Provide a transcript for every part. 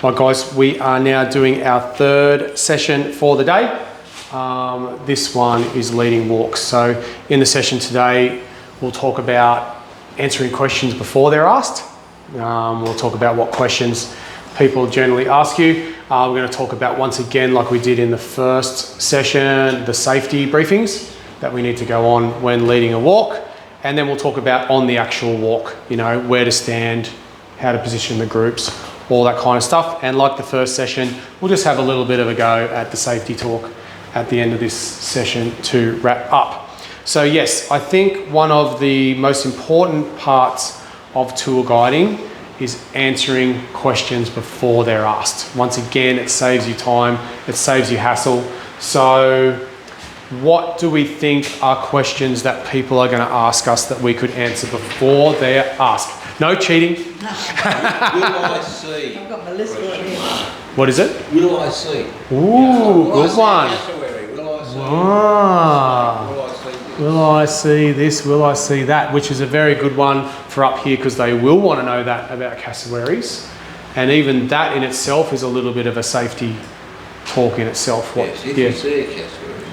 Right guys, we are now doing our third session for the day. This one is leading walks. So in the session today, we'll talk about answering questions before they're asked. We'll talk about what questions people generally ask you. We're going to talk about, once again, like we did in the first session, the safety briefings that we need to go on when leading a walk. And then we'll talk about on the actual walk, you know, where to stand, how to position the groups, all that kind of stuff. And like the first session, we'll just have a little bit of a go at the safety talk at the end of this session to wrap up. So yes, I think one of the most important parts of tour guiding is answering questions before they're asked. Once again, it saves you time, it saves you hassle. So what do we think are questions that people are going to ask us that we could answer before they're asked? No cheating. Will I see? I've got my list right here. What is it? Will I see? Ooh, good one. Will I see? Ah. Will I see this? Will I see this? Will I see that? Which is a very good one for up here, because they will want to know that about cassowaries. And even that in itself is a little bit of a safety talk in itself. Yes, if you see a cassowary,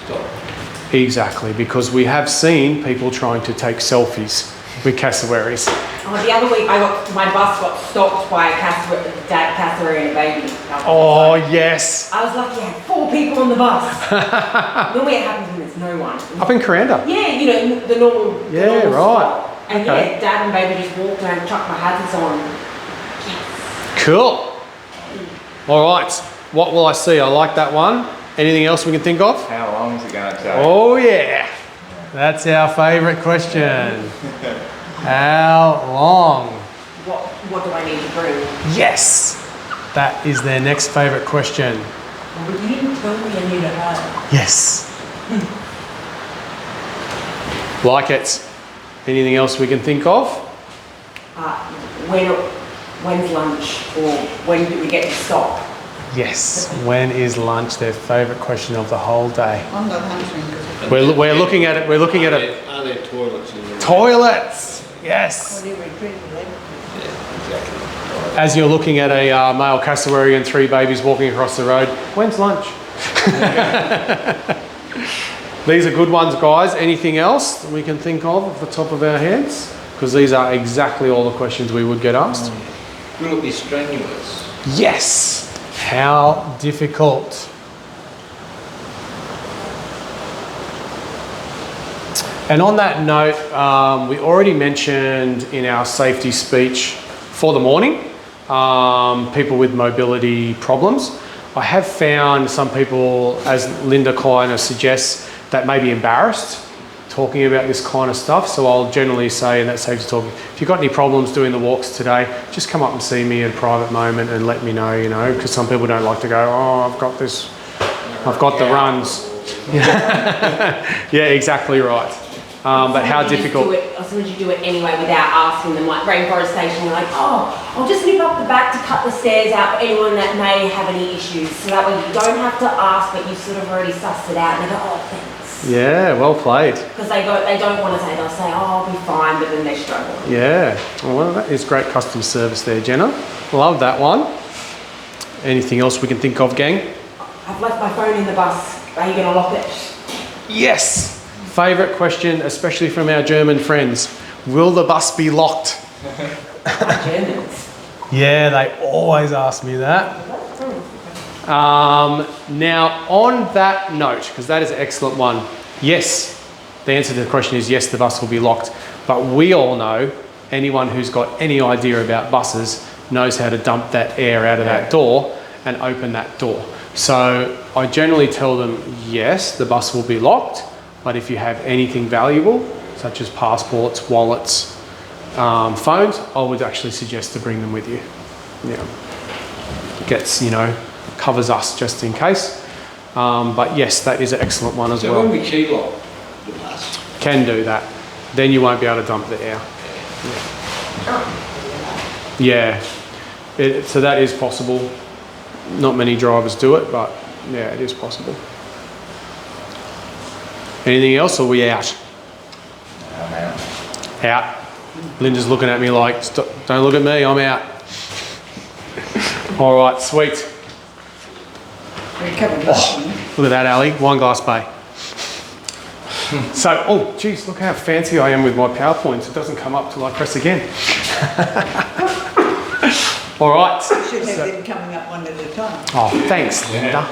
stop. Exactly, because we have seen people trying to take selfies with cassowaries. Oh, the other week my bus got stopped by a cassowary and a baby. Oh yes. I was lucky I had 4 people on the bus. Normally it happens when there's no one. Up in Pearen. Yeah, you know, the normal. Yeah, the normal right. spot. And Okay. yeah, Dad and baby just walked around and chucked my hazards on. Cool. All right. What will I see? I like that one. Anything else we can think of? How long is it going to take? Oh yeah. That's our favourite question. How long? What do I need to bring? Yes. That is their next favourite question. Well, you didn't tell me I need a hat. Yes. Like it. Anything else we can think of? When's lunch, or when do we get to stop? Yes. When is lunch? Their favourite question of the whole day. I'm not answering because We're looking at it. We're looking at it. Are there toilets in the Toilets. Yes. Yeah, exactly. As you're looking at a male cassowary and 3 babies walking across the road, when's lunch? These are good ones, guys. Anything else that we can think of off the top of our heads? Because these are exactly all the questions we would get asked. Will it be strenuous? Yes. How difficult? And on that note, we already mentioned in our safety speech for the morning, people with mobility problems. I have found some people, as Linda kind of suggests, that may be embarrassed talking about this kind of stuff. So I'll generally say, and that saves you talking, if you've got any problems doing the walks today, just come up and see me at a private moment and let me know, you know, because some people don't like to go, oh, I've got this, I've got the runs. Yeah, exactly right. But how difficult? As soon as you do it anyway without asking them, like Rainforest Station, you're like, oh, I'll just nip up the back to cut the stairs out for anyone that may have any issues. So that way you don't have to ask, but you sort of already sussed it out and they go, oh, thanks. Yeah, well played. Because they don't want to say, they'll say, oh, I'll be fine, but then they struggle. Yeah, well, that is great customer service there, Jenna. Love that one. Anything else we can think of, gang? I've left my phone in the bus. Are you going to lock it? Yes. Favourite question, especially from our German friends. Will the bus be locked? Germans. Yeah, they always ask me that. Now, on that note, because that is an excellent one, yes, the answer to the question is yes, the bus will be locked. But we all know, anyone who's got any idea about buses knows how to dump that air out of that door and open that door. So I generally tell them, yes, the bus will be locked. But if you have anything valuable, such as passports, wallets, phones, I would actually suggest to bring them with you. Yeah, gets, you know, covers us just in case. But yes, that is an excellent one as well. So when we key lock the bus? Can do that. Then you won't be able to dump the air. Yeah. So that is possible. Not many drivers do it, but yeah, it is possible. Anything else, or are we out? I'm out. Out. Linda's looking at me like, don't look at me, I'm out. All right, sweet. Recovered. Look at that, Ali. Wine glass bay. So, oh, geez, look how fancy I am with my PowerPoints. It doesn't come up till I press again. All right. Should have them coming up one at a time. Oh, thanks, Linda.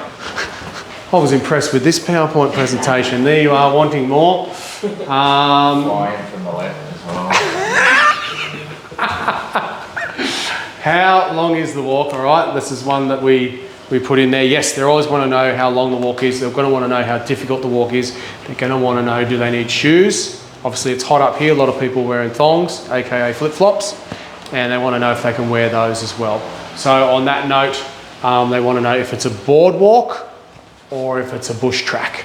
I was impressed with this PowerPoint presentation. There you are, wanting more. Flying from the left as well. How long is the walk? All right, this is one that we put in there. Yes, they always want to know how long the walk is. They're going to want to know how difficult the walk is. They're going to want to know, do they need shoes? Obviously, it's hot up here. A lot of people wearing thongs, aka flip-flops, and they want to know if they can wear those as well. So on that note, they want to know if it's a boardwalk or if it's a bush track.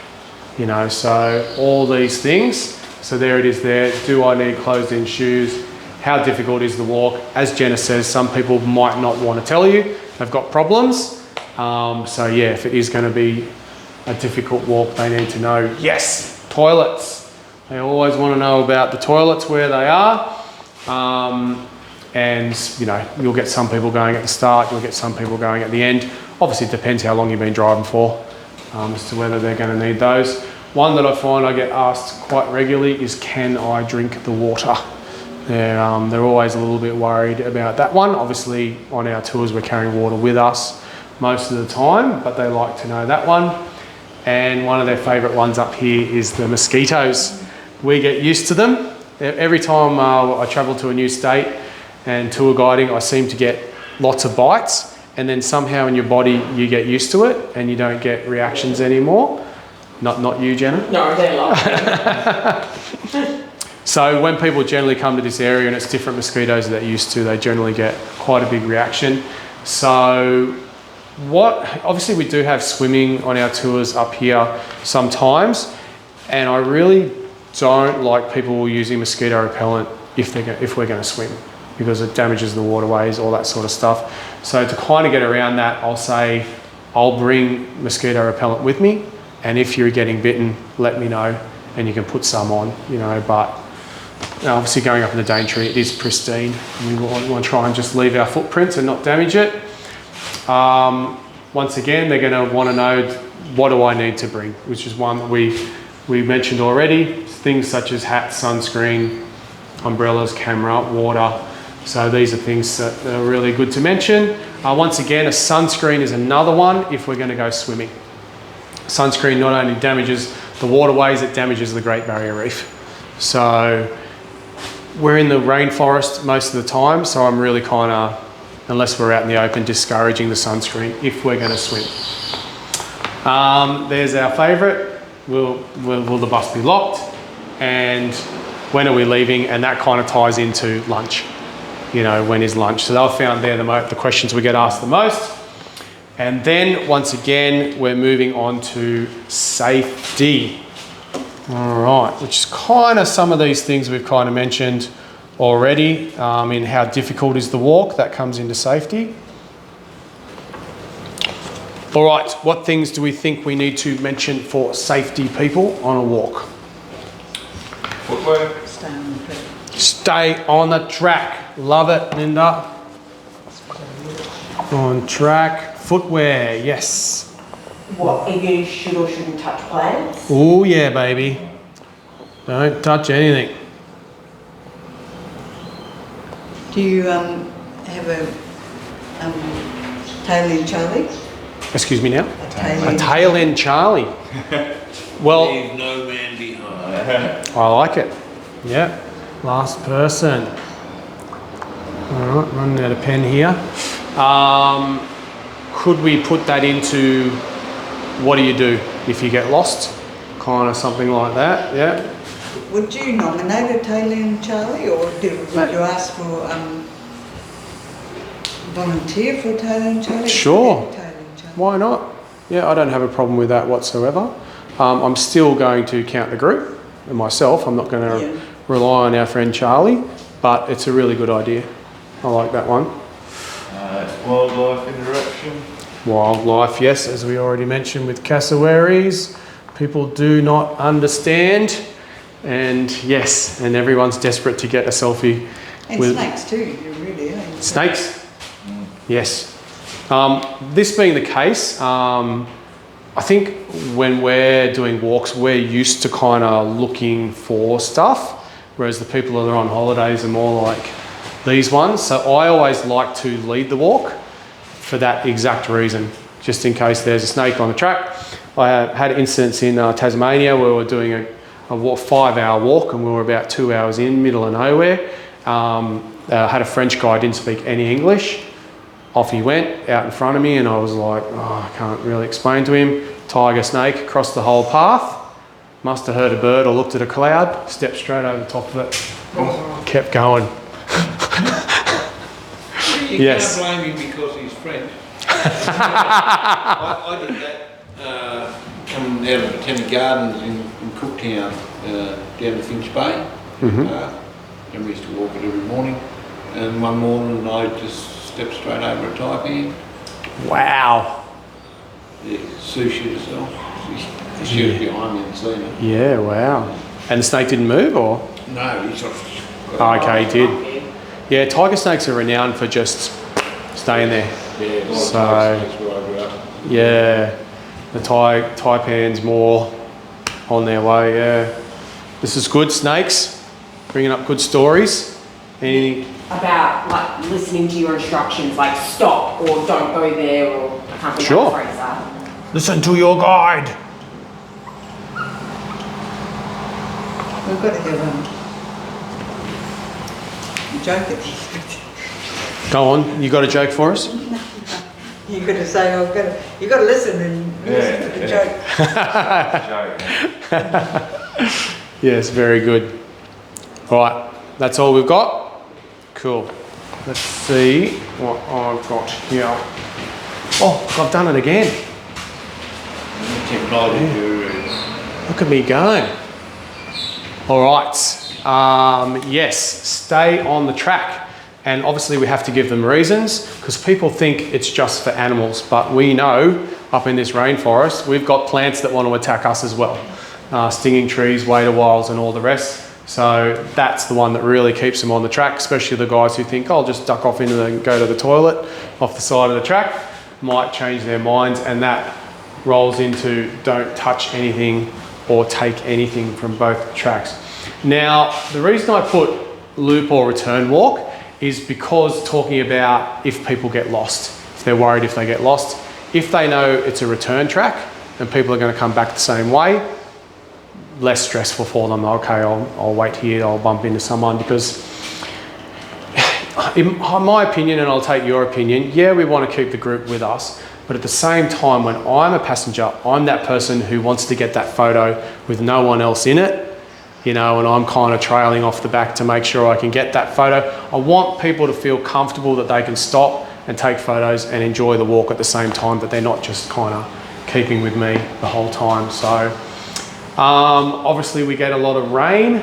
You know, so all these things. So there it is there. Do I need closed-in shoes? How difficult is the walk? As Jenna says, some people might not want to tell you. They've got problems. So yeah, if it is going to be a difficult walk, they need to know. Yes, toilets. They always want to know about the toilets, where they are. And you know, you'll get some people going at the start, you'll get some people going at the end. Obviously it depends how long you've been driving for, as to whether they're going to need those. One that I find I get asked quite regularly is, can I drink the water? They're always a little bit worried about that one. Obviously on our tours we're carrying water with us most of the time, but they like to know that one. And one of their favourite ones up here is the mosquitoes. We get used to them. Every time I travel to a new state and tour guiding, I seem to get lots of bites, and then somehow in your body you get used to it and you don't get reactions anymore. Not you, Jenna? No, they're like So when people generally come to this area and it's different mosquitoes that they're used to, they generally get quite a big reaction. So obviously we do have swimming on our tours up here sometimes, and I really don't like people using mosquito repellent if we're going to swim, because it damages the waterways, all that sort of stuff. So to kind of get around that, I'll say I'll bring mosquito repellent with me, and if you're getting bitten, let me know and you can put some on, you know. But obviously going up in the Daintree, it is pristine, and we want to try and just leave our footprints and not damage it. Once again, they're going to want to know, what do I need to bring, which is one that we mentioned already. Things such as hats, sunscreen, umbrellas, camera, water. So these are things that are really good to mention. Once again, a sunscreen is another one if we're going to go swimming. Sunscreen not only damages the waterways, it damages the Great Barrier Reef. So we're in the rainforest most of the time, so I'm really kind of, unless we're out in the open, discouraging the sunscreen if we're going to swim. There's our favourite. Will the bus be locked? And when are we leaving? And that kind of ties into lunch. You know, when is lunch? So they've found they're the questions we get asked the most. And then once again, we're moving on to safety. All right, which is kind of some of these things we've kind of mentioned already, in how difficult is the walk. That comes into safety. All right, what things do we think we need to mention for safety people on a walk? Footwear. Stay on the track. Stay on the track. Love it, Linda. On track. Footwear, yes. what, if you should or shouldn't touch plants. Oh yeah, baby. Don't touch anything. Do you have a tail end Charlie? Excuse me now? A tail A end. tail end Charlie. Well, Leave no man behind. I like it. Yeah. Last person. All right, running out of pen here. Could we put that into what do you do if you get lost? Kind of something like that, yeah. Would you nominate a tail end Charlie, or would you ask for volunteer for a tail end Charlie? Sure. Tail end Charlie. Why not? Yeah, I don't have a problem with that whatsoever. I'm still going to count the group and myself. I'm not going to rely on our friend Charlie, but it's a really good idea. I like that one. Wildlife interaction. Wildlife, yes, as we already mentioned with cassowaries. People do not understand. And yes, and everyone's desperate to get a selfie And with snakes too, you really are. snakes. Yes. This being the case, I think when we're doing walks, we're used to kind of looking for stuff, whereas the people that are on holidays are more like these ones. So I always like to lead the walk for that exact reason, just in case there's a snake on the track. I had incidents in Tasmania where we were doing a 5-hour walk and we were about 2 hours in, middle of nowhere. Had a French guy, didn't speak any English. Off he went out in front of me and I was like, oh, I can't really explain to him. Tiger snake across the whole path. Must have heard a bird or looked at a cloud, stepped straight over the top of it. Kept going. You Yes. can't blame him because he's French. I did that coming out of Botanic Gardens in Cooktown, down to Finch Bay. And we used to walk it every morning. And one morning I just stepped straight over a taipan. Wow. Yeah, sushi herself. She was behind me and seen it. Yeah, wow. And the snake didn't move or? No, he sort of... Oh, okay, he did. Yeah, tiger snakes are renowned for just staying there. Yeah, a lot of So- tiger snakes where I grew up. Yeah, the taipan's more on their way, yeah. This is good, snakes. Bringing up good stories. Anything? About like listening to your instructions, like stop or don't go there, or I can't think Sure. of the phrase that. Listen to your guide. We've got to have a joke at the Go on, you got a joke for us? You've got to say, you've got to listen and listen to the joke. Yes, very good. All right, that's all we've got. Cool. Let's see what I've got here. Oh, I've done it again. Look at me go. All right. Yes, stay on the track. And obviously we have to give them reasons because people think it's just for animals, but we know up in this rainforest, we've got plants that want to attack us as well. Stinging trees, wader wilds and all the rest. So that's the one that really keeps them on the track, especially the guys who think, I'll just duck off into and go to the toilet off the side of the track, might change their minds, and that rolls into don't touch anything or take anything from both tracks. Now, the reason I put loop or return walk is because talking about if people get lost, if they're worried if they get lost, if they know it's a return track and people are going to come back the same way, less stressful for them. Okay, I'll wait here, I'll bump into someone, because in my opinion, and I'll take your opinion, yeah, we want to keep the group with us, but at the same time, when I'm a passenger, I'm that person who wants to get that photo with no one else in it, you know, and I'm kind of trailing off the back to make sure I can get that photo. I want people to feel comfortable that they can stop and take photos and enjoy the walk at the same time, that they're not just kind of keeping with me the whole time. So obviously we get a lot of rain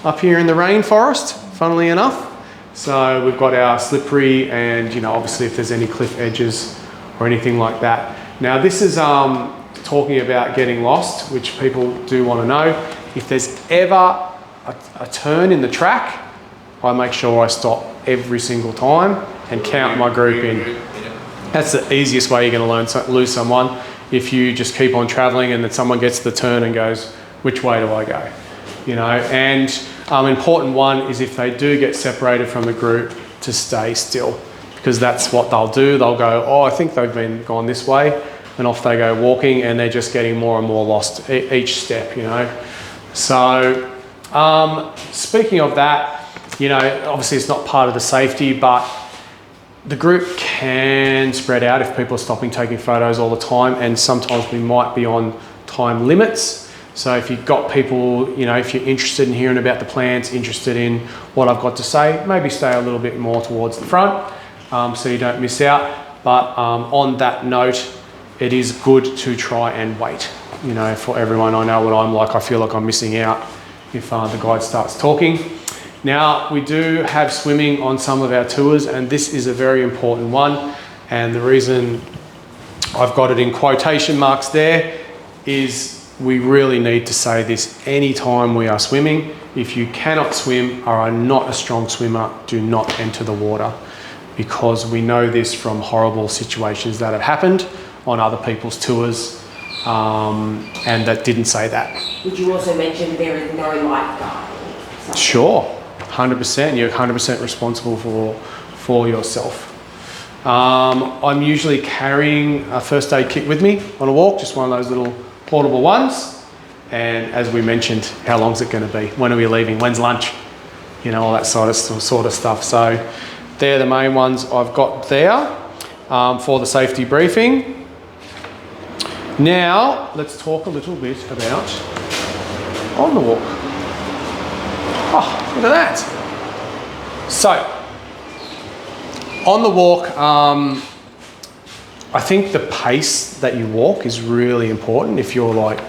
up here in the rainforest, funnily enough. So we've got our slippery and, you know, obviously if there's any cliff edges or anything like that. Now this is talking about getting lost, which people do want to know. If there's ever a turn in the track, I make sure I stop every single time and count my group in. That's the easiest way you're going to lose someone. If you just keep on traveling and then someone gets the turn and goes, which way do I go? You know, and important one is if they do get separated from the group, to stay still, because that's what they'll do. They'll go, oh, I think they've gone this way, and off they go walking, and they're just getting more and more lost each step, you know. So speaking of that, you know, obviously it's not part of the safety, but the group can spread out if people are stopping taking photos all the time, and sometimes we might be on time limits. So if you've got people, you know, if you're interested in hearing about the plants, interested in what I've got to say, maybe stay a little bit more towards the front so you don't miss out. But on that note, it is good to try and wait, you know, for everyone. I know what I'm like. I feel like I'm missing out if the guide starts talking. Now, we do have swimming on some of our tours, and this is a very important one. And the reason I've got it in quotation marks there is we really need to say this anytime we are swimming. If you cannot swim or are not a strong swimmer, do not enter the water. because we know this from horrible situations that have happened on other people's tours, and that didn't say that. Would you also mention there is no lifeguard? Sure, 100%. You're 100% responsible for yourself. I'm usually carrying a first aid kit with me on a walk, just one of those little portable ones. And as we mentioned, how long's it going to be? When are we leaving? When's lunch? You know, all that sort of stuff. So they're the main ones I've got there for the safety briefing. Now, let's talk a little bit about on the walk. Oh, look at that. So, on the walk, I think the pace that you walk is really important. If you're like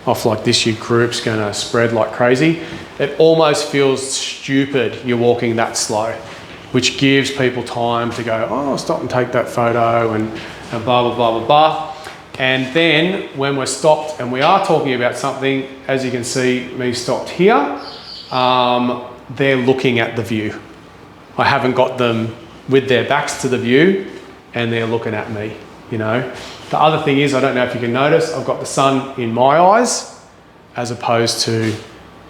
off like this, your group's going to spread like crazy. It almost feels stupid you're walking that slow, which gives people time to go, oh, stop and take that photo and blah, blah, blah, blah, blah. And then when we're stopped and we are talking about something, as you can see me stopped here, they're looking at the view. I haven't got them with their backs to the view and they're looking at me, you know. The other thing is, I don't know if you can notice, I've got the sun in my eyes as opposed to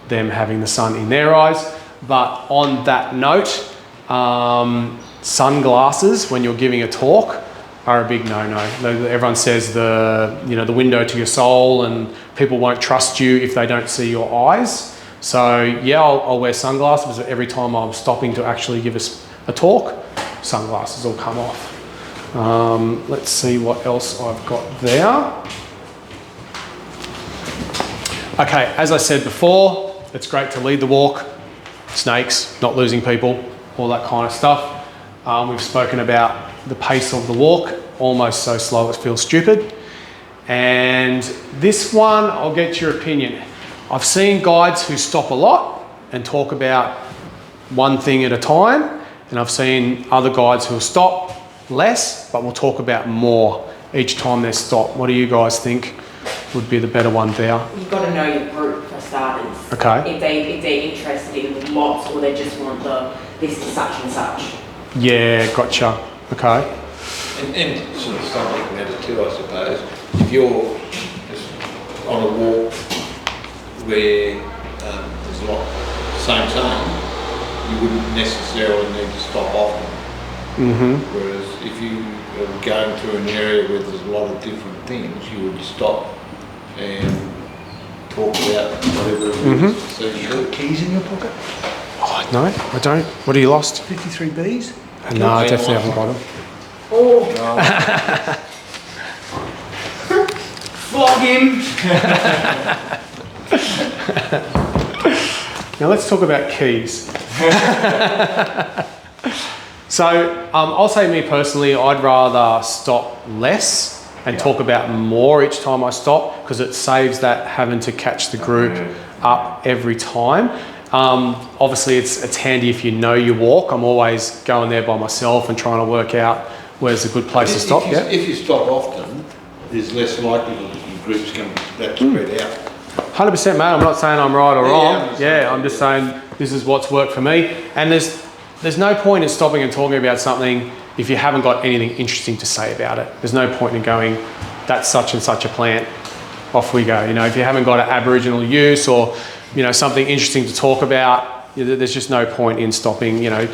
them having the sun in their eyes. But on that note, sunglasses when you're giving a talk are a big no-no. Everyone says the window to your soul, and people won't trust you if they don't see your eyes. So yeah, I'll wear sunglasses every time I'm stopping to actually give a talk. Sunglasses will come off. Let's see what else I've got there. Okay, as I said before, it's great to lead the walk. Snakes, not losing people, all that kind of stuff. We've spoken about the pace of the walk, almost so slow it feels stupid. And this one, I'll get your opinion. I've seen guides who stop a lot and talk about one thing at a time, and I've seen other guides who'll stop less, but we'll talk about more each time they stop. What do you guys think would be the better one there? You've got to know your group for starters. Okay. If they're interested in lots, or they just want this is such and such. Yeah, gotcha. Okay. And sort of something matters too, I suppose. If you're just on a walk where there's a lot same, you wouldn't necessarily need to stop often. Mm-hmm. Whereas if you are going through an area where there's a lot of different things, you would stop and talk about whatever it is. So you got Keys in your pocket? Oh, no, I don't. What have you lost? 53 Bs? No, I definitely haven't got them. Oh, Flog him! Now let's talk about keys. So I'll say me personally, I'd rather stop less and talk about more each time I stop, because it saves that having to catch the group up every time. Obviously it's handy if you know your walk. I'm always going there by myself and trying to work out where's a good place to stop. If you stop often, there's less likelihood that your group's going to spread out. 100%, mate. I'm not saying I'm right or wrong. Yeah, I'm just saying this is what's worked for me. And there's no point in stopping and talking about something if you haven't got anything interesting to say about it. There's no point in going, that's such and such a plant, off we go. You know, if you haven't got an Aboriginal use or, you know, something interesting to talk about, there's just no point in stopping, you know,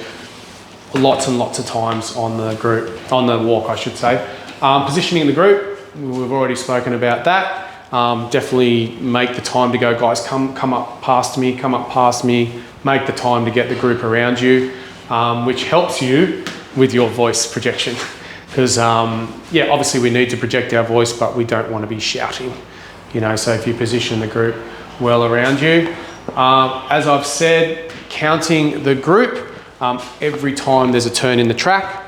lots and lots of times on the walk, I should say. Positioning the group, we've already spoken about that. Definitely make the time to go, guys, come up past me, make the time to get the group around you, which helps you with your voice projection. Because, yeah, obviously we need to project our voice, but we don't want to be shouting, you know, so if you position the group well around you. As I've said, counting the group, every time there's a turn in the track,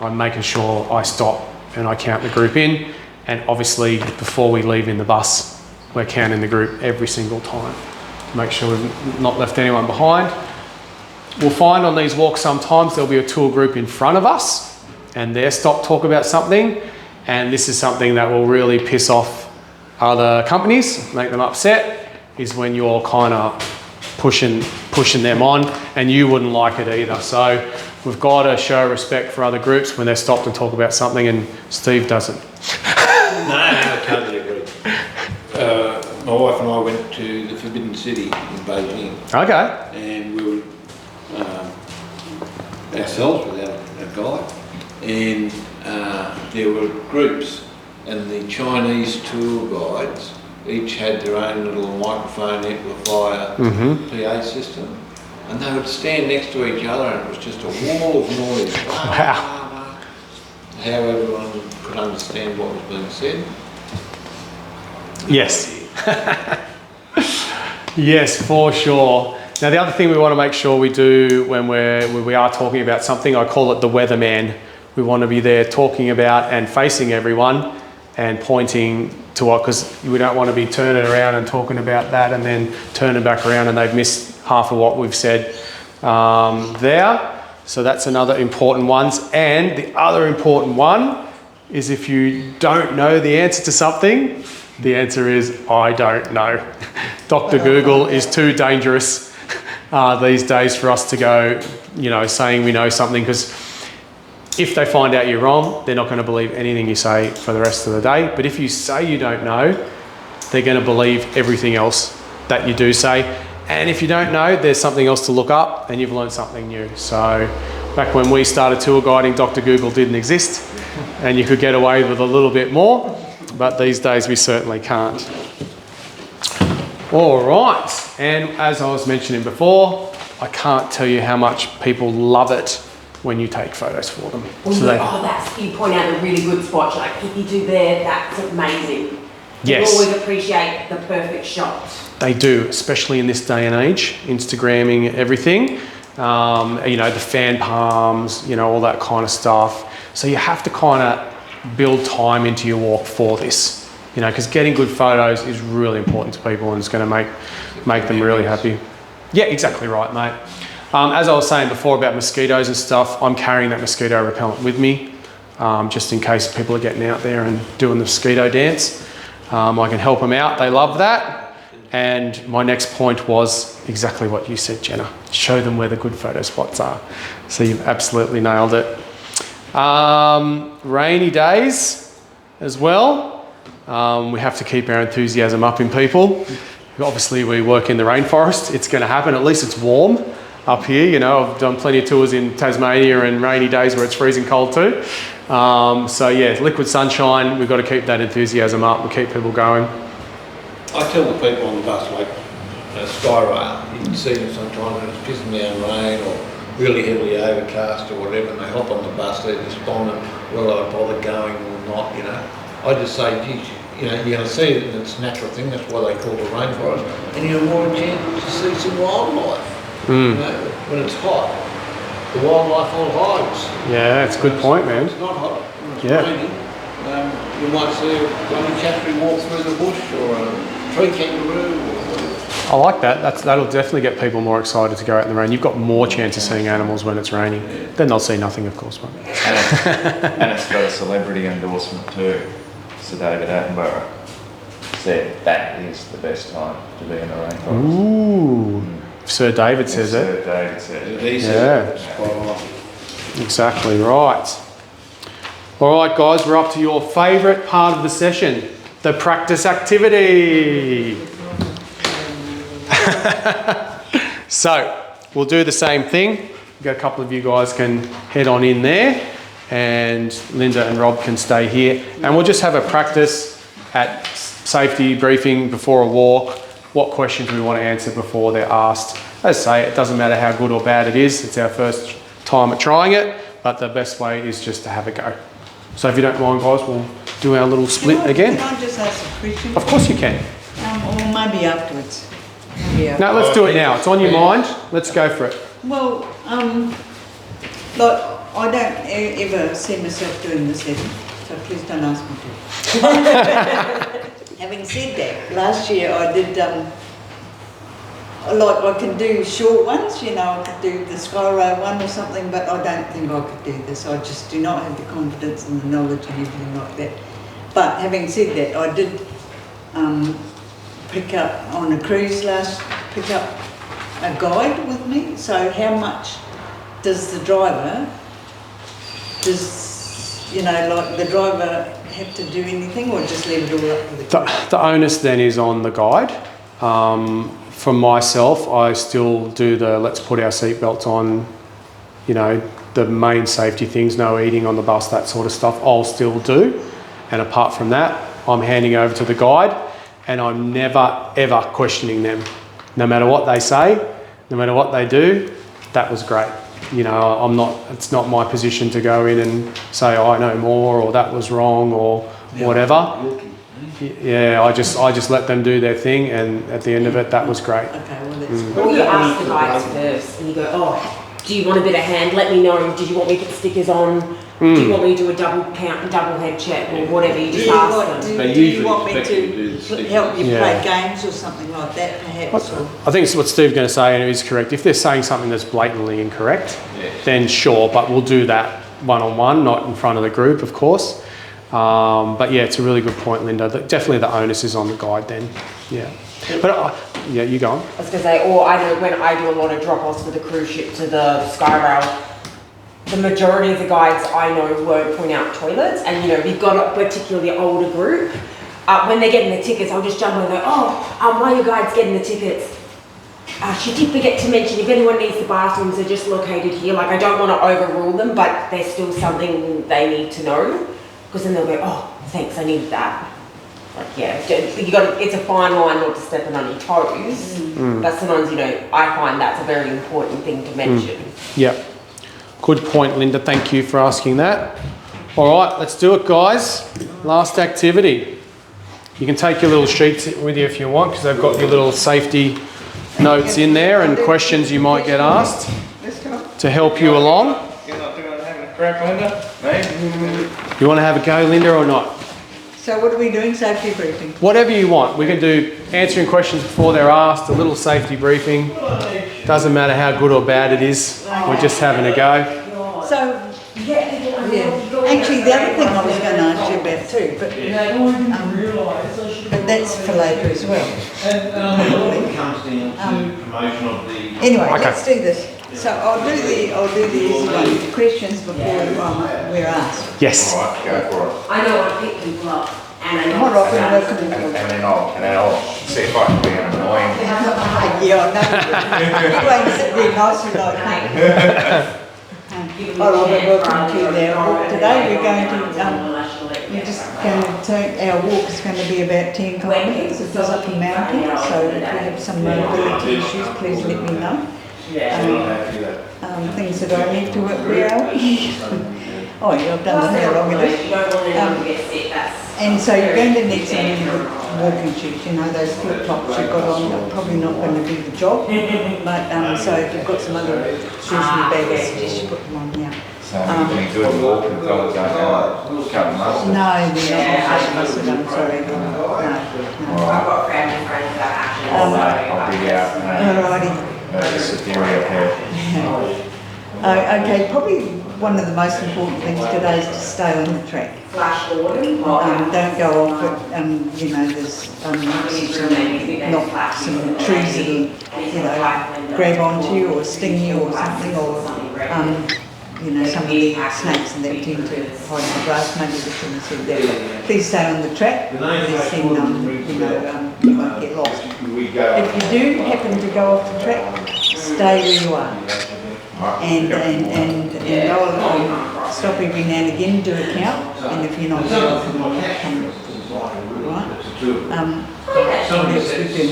I'm making sure I stop and I count the group in. And obviously, before we leave in the bus, we're counting the group every single time. Make sure we've not left anyone behind. We'll find on these walks sometimes there'll be a tour group in front of us and they'll talk about something. And this is something that will really piss off other companies, make them upset, is when you're kind of pushing them on, and you wouldn't like it either. So we've got to show respect for other groups when they're stopped and talk about something, and Steve doesn't. No, I totally agree. My wife and I went to the Forbidden City in Beijing, Okay. and we were ourselves without a guide, and there were groups, and the Chinese tour guides each had their own little microphone amplifier PA system, and they would stand next to each other, and it was just a wall of noise. Wow. How everyone could understand what was being said. Yes. Yes, for sure. Now, the other thing we want to make sure we do when we are talking about something, I call it the weatherman. We want to be there talking about and facing everyone and pointing to what, because we don't want to be turning around and talking about that and then turning back around and they've missed half of what we've said there. So that's another important one. And the other important one is if you don't know the answer to something, the answer is, I don't know. Dr. Google is too dangerous these days for us to go, saying we know something, because if they find out you're wrong, they're not going to believe anything you say for the rest of the day. But if you say you don't know, they're going to believe everything else that you do say. And if you don't know, there's something else to look up and you've learned something new. So back when we started tour guiding, Dr. Google didn't exist and you could get away with a little bit more. But these days we certainly can't. All right, and as I was mentioning before, I can't tell you how much people love it when you take photos for them. Well, you point out a really good spot. Like, if you do there, that's amazing. Yes. People always appreciate the perfect shot. They do, especially in this day and age, Instagramming everything. The fan palms, all that kind of stuff. So you have to kind of build time into your walk for this, because getting good photos is really important to people and it's going to make them really happy. Yeah, exactly right, mate. As I was saying before about mosquitoes and stuff, I'm carrying that mosquito repellent with me, just in case people are getting out there and doing the mosquito dance. I can help them out. They love that. And my next point was exactly what you said, Jenna. Show them where the good photo spots are. So you've absolutely nailed it. Rainy days as well. We have to keep our enthusiasm up in people. Obviously, we work in the rainforest. It's going to happen. At least it's warm up here. I've done plenty of tours in Tasmania and rainy days where it's freezing cold too. So yeah, liquid sunshine. We've got to keep that enthusiasm up and keep people going. I tell the people on the bus, like Skyrail, you can see them sometimes when it's pissing down rain or really heavily overcast or whatever, and they hop on the bus, they're despondent, will I bother going or not, I just say, geez, you're going to see it in its natural thing, that's why they call it a rainforest, and you have more chance to see some wildlife. When it's hot, the wildlife all hides. Yeah, that's a good point, man. It's not hot, when it's Yeah. raining, you might see a bloody chapter walk through the bush or a tree kangaroo or whatever. I like that. That'll definitely get people more excited to go out in the rain. You've got more chance of seeing animals when it's raining. Then they'll see nothing, of course. And it's got a celebrity endorsement too. Sir David Attenborough said that is the best time to be in the rainforest. Ooh. Sir David says it. Sir David said it. He said it's quite right. Exactly right. All right, guys, we're up to your favourite part of the session, the practice activity. So we'll do the same thing. We've got a couple of you guys can head on in there, and Linda and Rob can stay here, and we'll just have a practice at safety briefing before a walk. What questions we want to answer before they're asked. As I say, it doesn't matter how good or bad it is. It's our first time at trying it, but the best way is just to have a go. So if you don't mind, guys, we'll do our little split again. Can I just ask a question? Of course you can. Or maybe afterwards. Yeah. No, let's do it now. It's on your mind. Let's go for it. Well, like, I don't ever see myself doing this ever, so please don't ask me to. Having said that, last year I did, I can do short ones, I could do the Skyrail one or something, but I don't think I could do this. I just do not have the confidence and the knowledge and everything like that. But having said that, I did pick up on a cruise pick up a guide with me. So how much does the driver, like the driver have to do anything or just leave it all up to the kid? The onus then is on the guide. For myself, I still do the let's put our seatbelts on, the main safety things, no eating on the bus, that sort of stuff, I'll still do. And apart from that, I'm handing over to the guide and I'm never, ever questioning them. No matter what they say, no matter what they do, that was great. It's not my position to go in and say, I know more, or that was wrong, or whatever. Yeah, I just let them do their thing, and at the end of it, that was great. Okay, well that's good. Or you ask the guys first and you go, oh, do you want a bit of hand? Let me know. Did you want me to put stickers on? Do you want me to do a double count, double head check, or whatever? You just ask them. They Do you usually want me expect you to do the to stickers. help you Yeah. play games or something like that perhaps? Or? I think it's what Steve's going to say, and it is correct. If they're saying something that's blatantly incorrect, then sure, but we'll do that one-on-one, not in front of the group, of course. But yeah, it's a really good point, Linda. Definitely the onus is on the guide then. Yeah. But yeah, you go on. I was going to say, or I know when I do a lot of drop-offs with the cruise ship to the Skyrail, the majority of the guides I know won't point out toilets, and we've got a particularly older group. When they're getting the tickets, I'll just jump on and go, while your guide's getting the tickets, she did forget to mention if anyone needs the bathrooms, they're just located here. Like, I don't want to overrule them, but there's still something they need to know, because then they'll go, oh, thanks, I needed that. Like, yeah, it's a fine line not to step on your toes, but sometimes, I find that's a very important thing to mention. Yeah. Good point, Linda. Thank you for asking that. All right, let's do it, guys. Last activity. You can take your little sheets with you if you want, because they've got your little safety notes in there and questions you might get asked to help you along. You're not doing having a crack, Linda? Maybe. You want to have a go, Linda, or not? So what are we doing? Safety briefing? Whatever you want. We can do answering questions before they're asked, a little safety briefing. Doesn't matter how good or bad it is. We're just having a go. So, actually the other thing I was going to ask you about too, but that's for later as well. Anyway, let's do this. So I'll do the easy one, the questions before we're asked. Yes. All right, go for it. I know I pick people up, and I know All right, we're it's welcome. And then I'll see if I can be annoying. Yeah, I know. Anyway, sit there nice and like all right, we're welcome to their walk today. We're going to turn, our walk is going to be about 10 kilometres. It goes up a mountain, so if you have some mobility issues, please let me know. Things that I need to work around. Oh, yeah, I've done the hair long enough. And so you're going to need some really good walking shoes, those flip-flops you've got on, they're probably not going to do the job. But so if you've got some other shoes in your bag, I suggest you put them on now. So any good walking fellas don't have cut mustard? No, they're not cut mustard, I'm sorry. No. I've got family friends that actually I'll dig out Alrighty. superior hair. Okay, probably one of the most important things today is to stay on the track. flash autumn. Don't go off it, there's some trees that'll, grab onto you or sting you or something, or some of the snakes and that tend to hide in the grass. Maybe we shouldn't have said that. But please stay on the track, because then you won't get lost. If you do happen to go off the track, stay where you are. And I'll stop every now and again, do a count, and if you're not sure, come right. What else we do?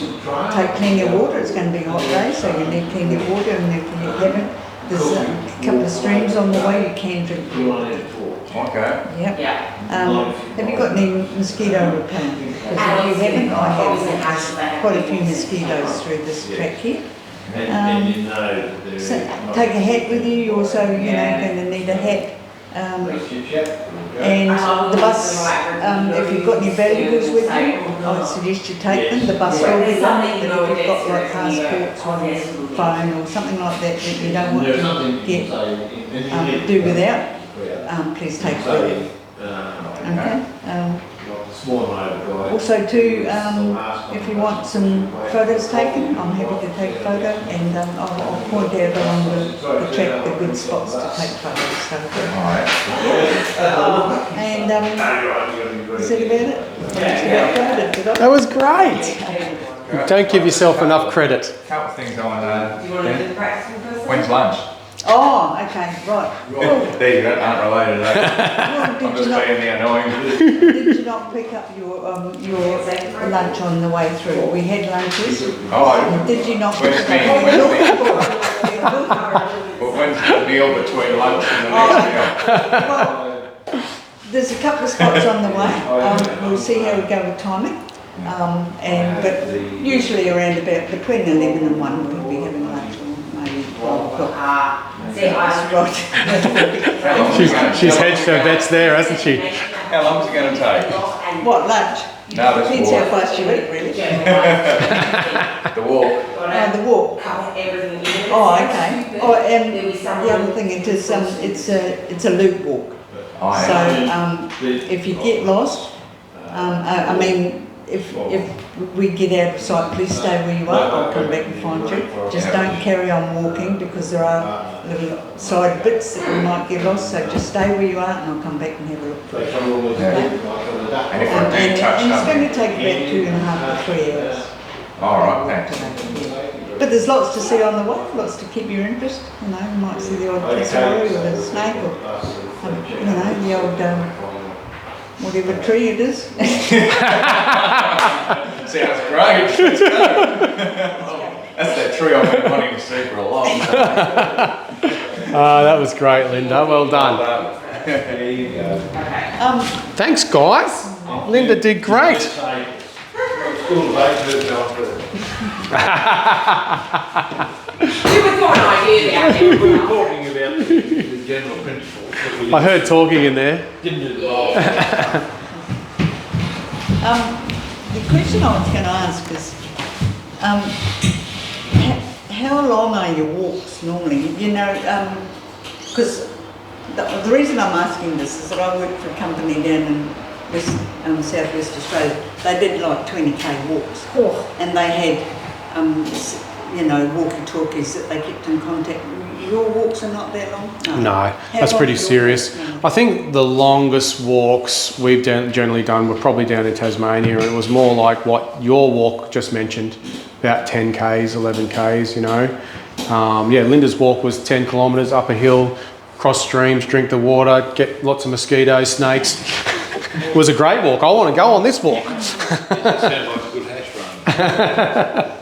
Take plenty of water. It's going to be a hot day, so you need plenty of water, and if you haven't, there's a couple of streams on the way you can drink water. Okay. Yep. Have you got any mosquito repellent? Because if you haven't, I have quite a few mosquitoes through this track here. So take a hat with you. You're also, going to need a hat. And the bus, if you've got any valuables with you, I would suggest you take them. The bus will be locked, but if you've got like passports or phone or something like that you don't want to do without, please take it with you. Okay. Also also too, if you want some photos taken, I'm happy to take a photo, and I'll point out along the track the good spots to take photos. So, Alright. and is that about it? That's about it, did I? That was great. Don't give yourself enough credit. A couple of things I want to Do you want to do know. the practicing first? When's lunch? Oh, okay, right. Well, There you go, aren't related. well, I'm just being the annoying. did you not pick up your lunch on the way through? We had lunches. Oh, Did you not pick where's it me? up? But when's the meal between lunch and the next meal? Well, there's a couple of spots on the way. We'll see how we go with timing. But usually around about between 11 and 1 we'll be having lunch, or maybe 12 o'clock. See, I Right. How long is it gonna She's take? hedged her bets there, hasn't she? How long is it going to take? What, lunch? No, this Depends how walk. fast you eat, really. The walk. The walk. Cover everything. Oh, okay. Oh, and the other thing, it is, it's a loop walk. Oh, So, yeah. if you get lost, I mean, if we get out of sight, please stay where you are. I'll come back and find you. Just don't carry on walking, because there are little side bits that you might get lost. So just stay where you are, and I'll come back and have a look. And if I do touch And it's going something. to take about 2.5 to 3 hours. Alright, thanks. But there's lots to see on the way, lots to keep your interest. You know, you might see the odd kangaroo or the snake, or you know, the old whatever tree it is. Sounds great. Let's go. That's that tree I've been wanting to see for a long time. That was great, Linda. Well done. Thanks, guys. Linda did great. You were got an idea out We there. were talking about the general principles. But we I heard talking in there. didn't do the role. The question I was going to ask is, how long are your walks normally? You know, because the reason I'm asking this is that I worked for a company down in South West Australia. They did like 20k walks, and they had, you know, walkie-talkies that they kept in contact. Your walks are not that long? No, that's long pretty are your serious. walks? I think the longest walks we've generally done were probably down in Tasmania, and it was more like what your walk just mentioned, about 10k's, 11k's, you know. Yeah, Linda's walk was 10 kilometres up a hill, cross streams, drink the water, get lots of mosquitoes, snakes. It was a great walk. I want to go on this walk. That sounds like a good hash run.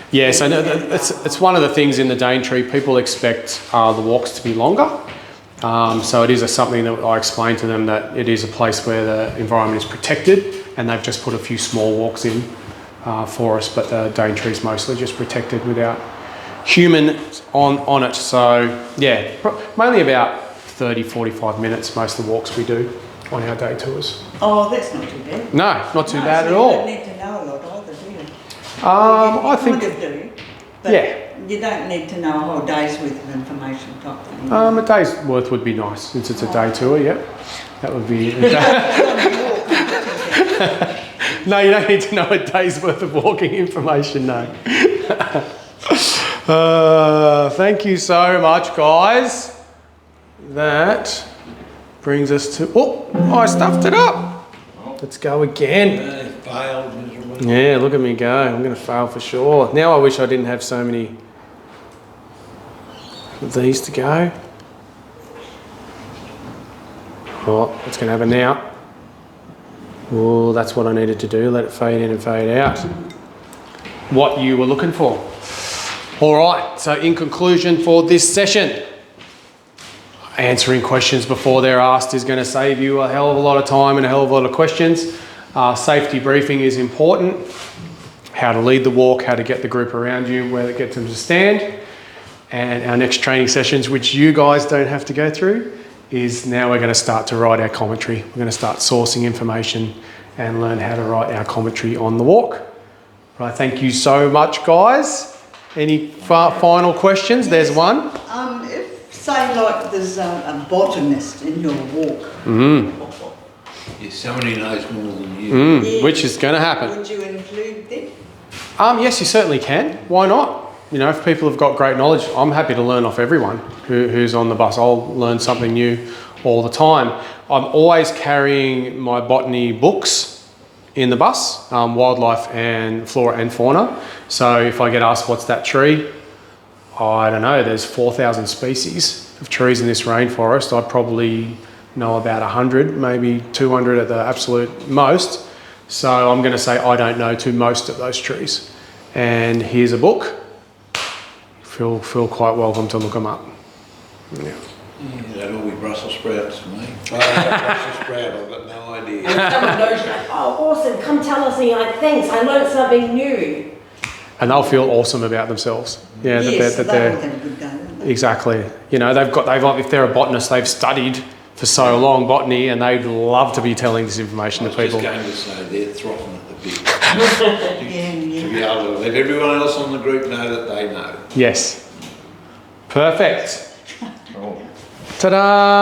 Yeah, so no, it's one of the things in the Daintree, people expect the walks to be longer. So it is something that I explain to them, that it is a place where the environment is protected, and they've just put a few small walks in for us, but the Daintree is mostly just protected without humans on it. So yeah, mainly about 30, 45 minutes, most of the walks we do on our day tours. Oh, that's not too bad. No, not too bad so at all. You don't need to know a lot either, do you? I think, kind of do, but yeah. you don't need to know a whole day's worth of information type thing. A day's worth would be nice, since it's a day tour, yep. That would be... No, you don't need to know a day's worth of walking information, no. Thank you so much, guys. That brings us to... Oh, I stuffed it up. Let's go again. Failed miserably. Yeah, look at me go. I'm going to fail for sure. Now I wish I didn't have so many of these to go. Oh, what's going to happen now? Oh, that's what I needed to do. Let it fade in and fade out. What you were looking for. All right, so in conclusion for this session, answering questions before they're asked is going to save you a hell of a lot of time and a hell of a lot of questions. Safety briefing is important. How to lead the walk, how to get the group around you, where to get them to stand. And our next training sessions, which you guys don't have to go through, is now we're going to start to write our commentary. We're going to start sourcing information and learn how to write our commentary on the walk. Right, thank you so much, guys. Any final questions? There's one. If, say, like there's a botanist in your walk, Yeah, somebody knows more than you. Which is going to happen. Would you include them? Yes, you certainly can. Why not? You know, if people have got great knowledge, I'm happy to learn off everyone who's on the bus. I'll learn something new all the time. I'm always carrying my botany books in the bus, wildlife and flora and fauna. So if I get asked what's that tree, I don't know, there's 4,000 species of trees in this rainforest. I probably know about 100, maybe 200 at the absolute most. So I'm going to say I don't know to most of those trees. And here's a book. Feel quite welcome to look them up. Yeah. Yeah, that'll be Brussels sprouts to me. I don't know Brussels sprout, I've got no idea. And someone knows, you're like, oh, awesome, come tell us. And you're like, thanks, I learned something new. And they'll feel awesome about themselves. Yeah, Yes, that they'll they're have a good go, don't they? exactly. You know, if they're a botanist, they've studied for so long botany, and they'd love to be telling this information I to was people. just going to say they're throttling at the bit. Yeah. To be able to let everyone else on the group know that they know. Yes. Perfect. Cool. Ta-da!